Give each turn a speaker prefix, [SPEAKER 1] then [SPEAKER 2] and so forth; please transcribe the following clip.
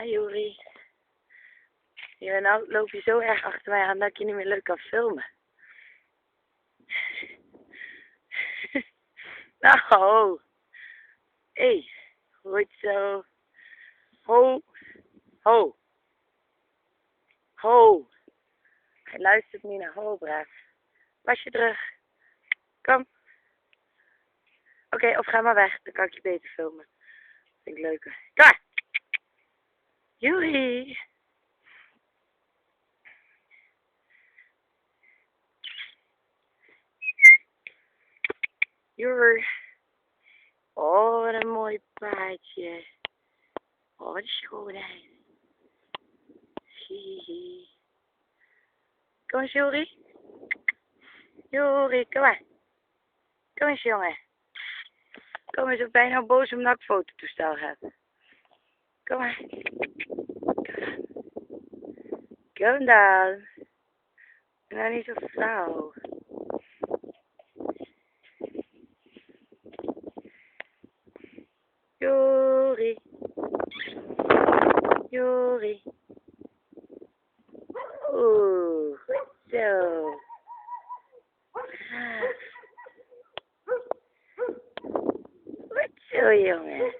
[SPEAKER 1] Hi Juri. Ja, nou loop je zo erg achter mij aan dat ik je niet meer leuk kan filmen. Nou, hé, goed zo. Ho, ho, ho. Hij luistert niet naar ho, braaf. Was je terug? Kom. Oké, of ga maar weg, dan kan ik je beter filmen. Vind ik leuker. Kom. Juri. Jur. Oh, wat een mooi paardje. Oh, wat een schoonheid. Hihi. Kom eens, Juri. Juri, kom maar. Kom eens, jongen. Kom eens, of bijna boos omdat ik het fototoestel heb. Kom maar. Kom dan. Nou, niet zo flauw. Juri. Juri. Oeh, goed zo. Goed zo, jongen.